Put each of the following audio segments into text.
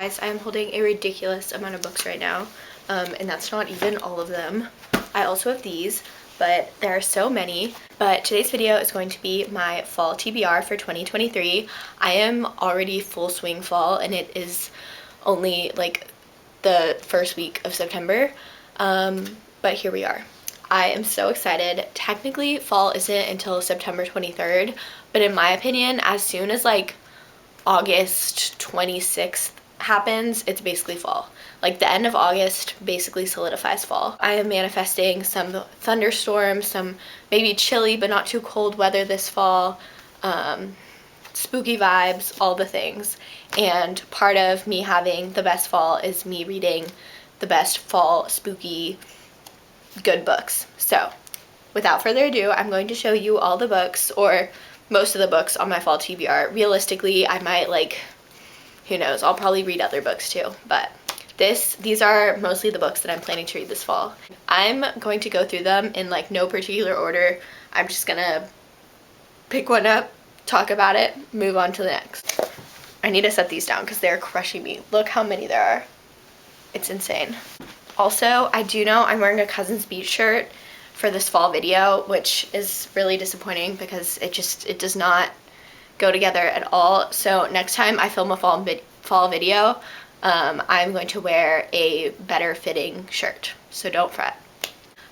Guys, I am holding a ridiculous amount of books right now, and that's not even all of them. I also have these, but there are so many. But today's video is going to be my fall TBR for 2023. I am already full swing fall, and it is only like the first week of September, but here we are. I am so excited. Technically, fall isn't until September 23rd, but in my opinion, as soon as like August 26th happens, it's basically fall. Like the end of August basically solidifies fall. I am manifesting some thunderstorms, some maybe chilly but not too cold weather this fall, spooky vibes, all the things. And part of me having the best fall is me reading the best fall spooky good books. So without further ado, I'm going to show you all the books, or most of the books on my fall TBR. Realistically, I might who knows, I'll probably read other books too, but these are mostly the books that I'm planning to read this fall. I'm going to go through them in like no particular order. I'm just gonna pick one up, talk about it, move on to the next. I need to set these down because they're crushing me. Look how many there are. It's insane. Also, I do know I'm wearing a Cousins Beach shirt for this fall video, which is really disappointing because it does not go together at all. So next time I film a fall video, I'm going to wear a better fitting shirt, so don't fret.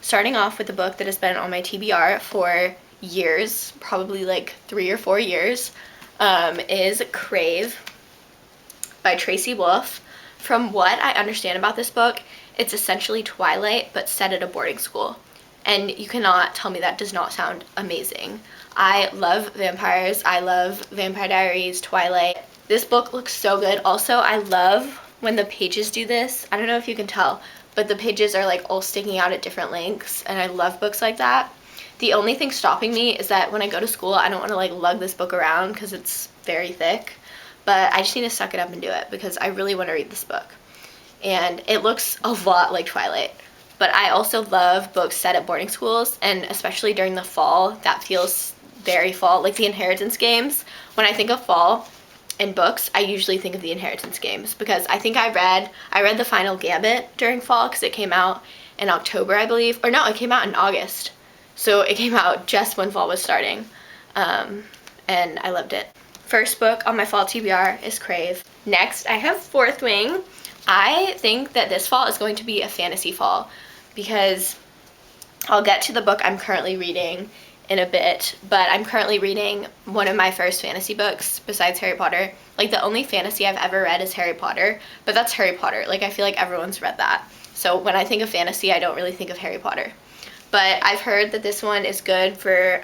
Starting off with the book that has been on my TBR for years, probably like 3 or 4 years, is Crave by Tracy Wolff. From what I understand about this book, it's essentially Twilight but set at a boarding school. And you cannot tell me that does not sound amazing. I love vampires. I love Vampire Diaries, Twilight. This book looks so good. Also, I love when the pages do this. I don't know if you can tell, but the pages are like all sticking out at different lengths, and I love books like that. The only thing stopping me is that when I go to school, I don't want to like lug this book around because it's very thick, but I just need to suck it up and do it because I really want to read this book. And it looks a lot like Twilight. But I also love books set at boarding schools, and especially during the fall, that feels very fall, like the Inheritance Games. When I think of fall in books, I usually think of the Inheritance Games because I think I read The Final Gambit during fall because it came out in October, I believe. Or no, it came out in August. So it came out just when fall was starting, and I loved it. First book on my fall TBR is Crave. Next, I have Fourth Wing. I think that this fall is going to be a fantasy fall because I'll get to the book I'm currently reading in a bit, but I'm currently reading one of my first fantasy books besides Harry Potter. Like the only fantasy I've ever read is Harry Potter, but that's Harry Potter. Like I feel like everyone's read that. So when I think of fantasy, I don't really think of Harry Potter. But I've heard that this one is good for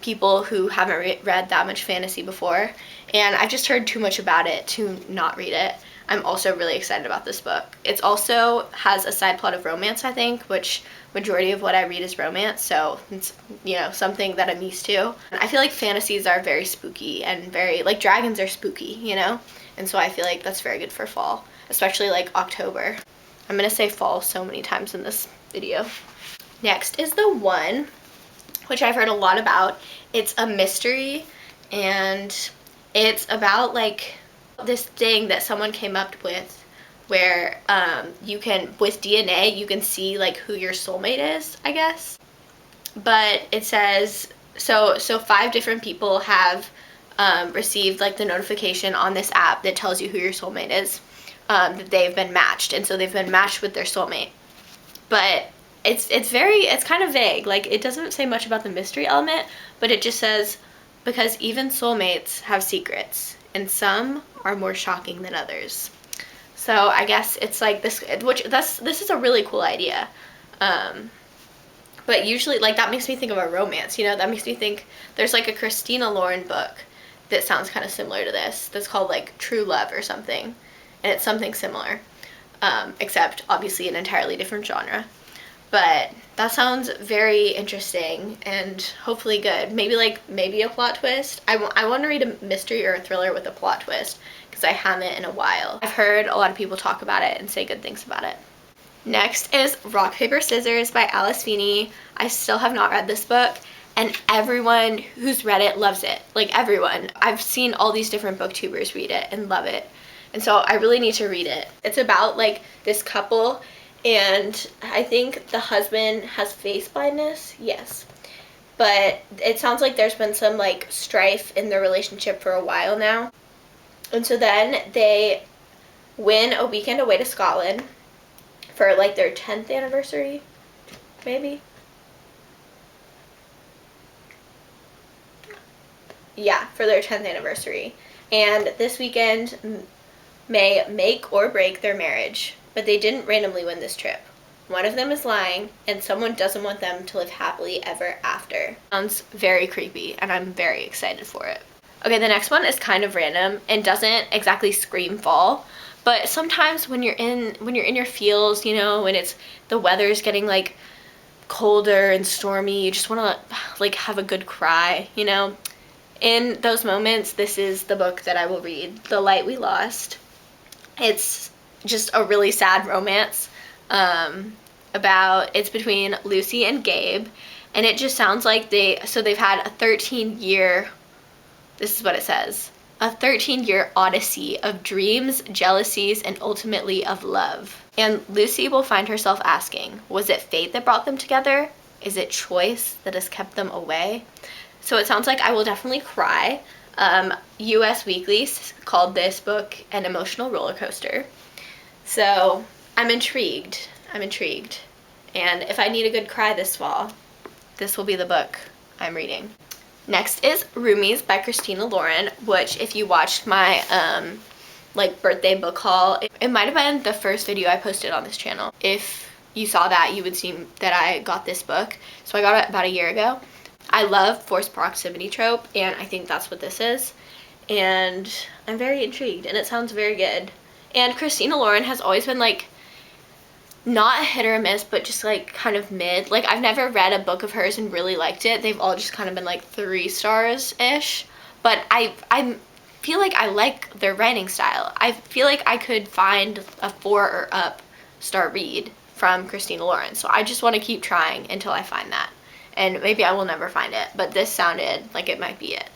people who haven't read that much fantasy before, and I've just heard too much about it to not read it. I'm also really excited about this book. It also has a side plot of romance, I think, which majority of what I read is romance, so it's, you know, something that I'm used to. I feel like fantasies are very spooky and very, like, dragons are spooky, you know? And so I feel like that's very good for fall, especially like October. I'm gonna say fall so many times in this video. Next is The One, which I've heard a lot about. It's a mystery, and it's about like this thing that someone came up with where you can, with DNA, you can see like who your soulmate is, I guess. But it says, so 5 different people have received like the notification on this app that tells you who your soulmate is, that they've been matched, and so they've been matched with their soulmate. But it's kind of vague. Like it doesn't say much about the mystery element, but it just says, because even soulmates have secrets, and some are more shocking than others. So I guess it's like this, this is a really cool idea. But usually, like, that makes me think of a romance, you know? That makes me think, there's like a Christina Lauren book that sounds kind of similar to this, that's called like True Love or something, and it's something similar, except obviously an entirely different genre. But that sounds very interesting and hopefully good. Maybe a plot twist. I want to read a mystery or a thriller with a plot twist because I haven't in a while. I've heard a lot of people talk about it and say good things about it. Next is Rock, Paper, Scissors by Alice Feeney. I still have not read this book, and everyone who's read it loves it. Like everyone. I've seen all these different booktubers read it and love it. And so I really need to read it. It's about like this couple, and I think the husband has face blindness. Yes. But it sounds like there's been some like strife in their relationship for a while now. And so then they win a weekend away to Scotland for like their 10th anniversary, maybe. Yeah, for their 10th anniversary. And this weekend may make or break their marriage, but they didn't randomly win this trip. One of them is lying, and someone doesn't want them to live happily ever after. Sounds very creepy, and I'm very excited for it. Okay, the next one is kind of random and doesn't exactly scream fall, but sometimes when you're in your feels, you know, when it's the weather's getting like colder and stormy, you just want to like have a good cry, you know. In those moments, this is the book that I will read, The Light We Lost. It's just a really sad romance. It's between Lucy and Gabe, and it just sounds like they've had a 13-year, this is what it says, a 13-year odyssey of dreams, jealousies, and ultimately of love. And Lucy will find herself asking, was it fate that brought them together? Is it choice that has kept them away? So it sounds like I will definitely cry. US Weekly called this book an emotional roller coaster. So I'm intrigued. And if I need a good cry this fall, this will be the book I'm reading. Next is Roomies by Christina Lauren, which if you watched my like birthday book haul, it might have been the first video I posted on this channel. If you saw that, you would see that I got this book. So I got it about a year ago. I love forced proximity trope, and I think that's what this is. And I'm very intrigued, and it sounds very good. And Christina Lauren has always been like, not a hit or a miss, but just like kind of mid. Like I've never read a book of hers and really liked it. They've all just kind of been like 3 stars-ish. But I feel like I like their writing style. I feel like I could find a 4 or up star read from Christina Lauren. So I just want to keep trying until I find that. And maybe I will never find it, but this sounded like it might be it.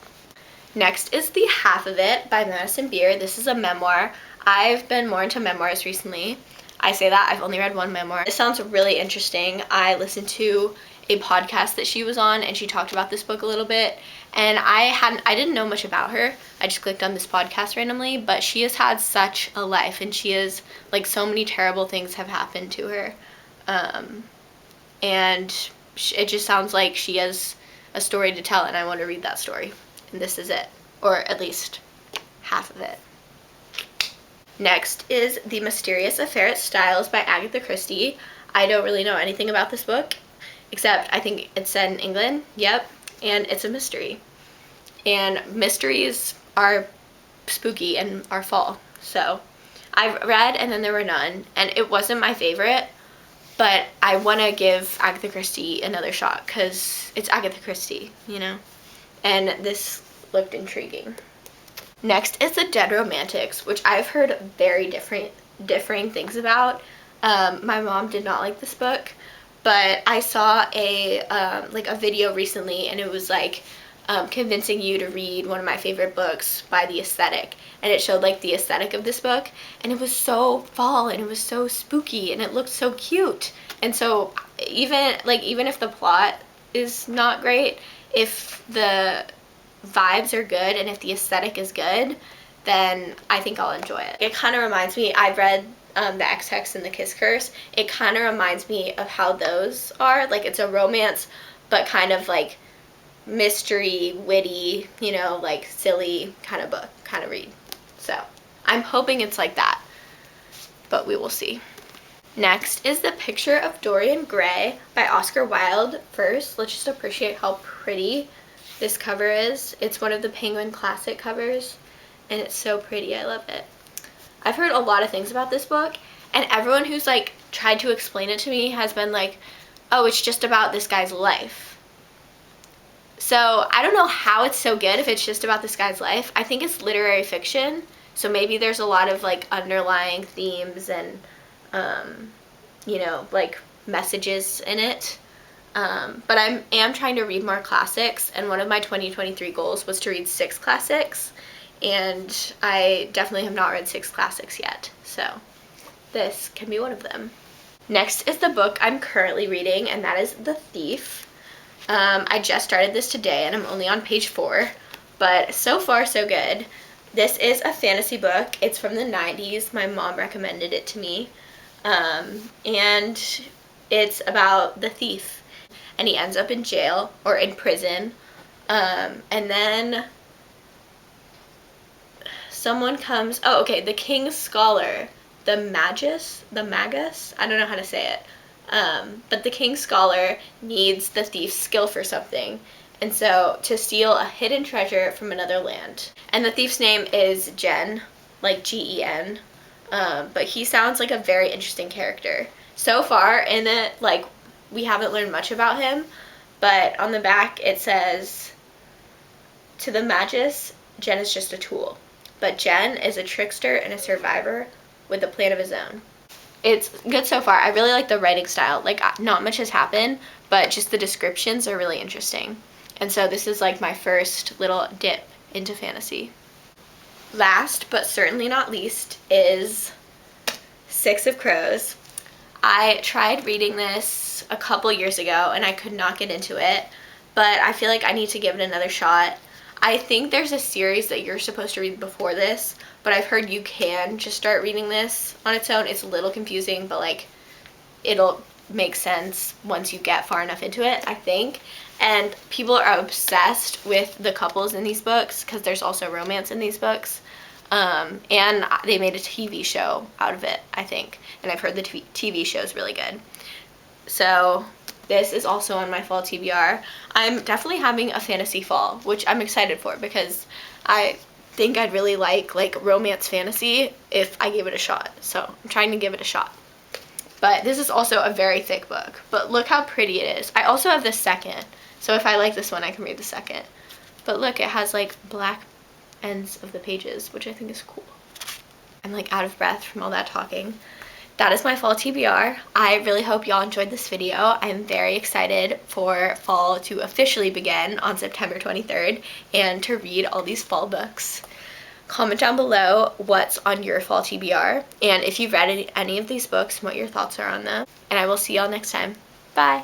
Next is The Half of It by Madison Beer. This is a memoir. I've been more into memoirs recently. I say that, I've only read one memoir. It sounds really interesting. I listened to a podcast that she was on, and she talked about this book a little bit, and I didn't know much about her. I just clicked on this podcast randomly, but she has had such a life, and she is, like, so many terrible things have happened to her. And it just sounds like she has a story to tell, and I want to read that story. And this is it, or at least half of it. Next is The Mysterious Affair at Styles by Agatha Christie. I don't really know anything about this book, except I think it's set in England. Yep, and it's a mystery. And mysteries are spooky and are fall. So I've read And Then There Were None, and it wasn't my favorite, but I want to give Agatha Christie another shot because it's Agatha Christie, you know? And this looked intriguing. Next is The Dead Romantics, which I've heard very differing things about. My mom did not like this book, but I saw a video recently, and it was like convincing you to read one of my favorite books by the aesthetic, and it showed like the aesthetic of this book, and it was so fall, and it was so spooky, and it looked so cute. And so even if the plot is not great, if the vibes are good and if the aesthetic is good, then I think I'll enjoy it. It kind of reminds me, I've read The X-Hex and The Kiss Curse. It kind of reminds me of how those are. Like, it's a romance, but kind of like mystery, witty, you know, like silly kind of book, kind of read. So I'm hoping it's like that, but we will see. Next is The Picture of Dorian Gray by Oscar Wilde. First, let's just appreciate how pretty this cover is. It's one of the Penguin Classic covers, and it's so pretty. I love it. I've heard a lot of things about this book, and everyone who's like tried to explain it to me has been like, oh, it's just about this guy's life. So I don't know how it's so good if it's just about this guy's life. I think it's literary fiction, so maybe there's a lot of like underlying themes and you know, like messages in it. But I am trying to read more classics, and one of my 2023 goals was to read 6 classics, and I definitely have not read 6 classics yet, so this can be one of them. Next is the book I'm currently reading, and that is The Thief. I just started this today, and I'm only on page 4, but so far so good. This is a fantasy book. It's from the 90s. My mom recommended it to me, and it's about the thief, and he ends up in jail, or in prison, and then someone comes, oh, okay, the king's scholar, the magus, I don't know how to say it, but the king's scholar needs the thief's skill for something, and so to steal a hidden treasure from another land. And the thief's name is Gen, like Gen, but he sounds like a very interesting character. So far in it, like, we haven't learned much about him, but on the back it says, to the magus, Gen is just a tool, but Gen is a trickster and a survivor with a plan of his own. It's good so far. I really like the writing style. Like, not much has happened, but just the descriptions are really interesting. And so this is like my first little dip into fantasy. Last, but certainly not least, is Six of Crows. I tried reading this a couple years ago, and I could not get into it, but I feel like I need to give it another shot. I think there's a series that you're supposed to read before this, but I've heard you can just start reading this on its own. It's a little confusing, but like, it'll make sense once you get far enough into it, I think. And people are obsessed with the couples in these books, because there's also romance in these books. And they made a TV show out of it, I think. And I've heard the TV show is really good. So this is also on my fall TBR. I'm definitely having a fantasy fall, which I'm excited for, because I think I'd really like romance fantasy if I gave it a shot. So I'm trying to give it a shot. But this is also a very thick book, but look how pretty it is. I also have the second, so if I like this one, I can read the second. But look, it has like black ends of the pages, which I think is cool. I'm like out of breath from all that talking. That is my fall TBR. I really hope y'all enjoyed this video. I'm very excited for fall to officially begin on September 23rd and to read all these fall books. Comment down below what's on your fall TBR and if you've read any of these books and what your thoughts are on them. And I will see y'all next time. Bye!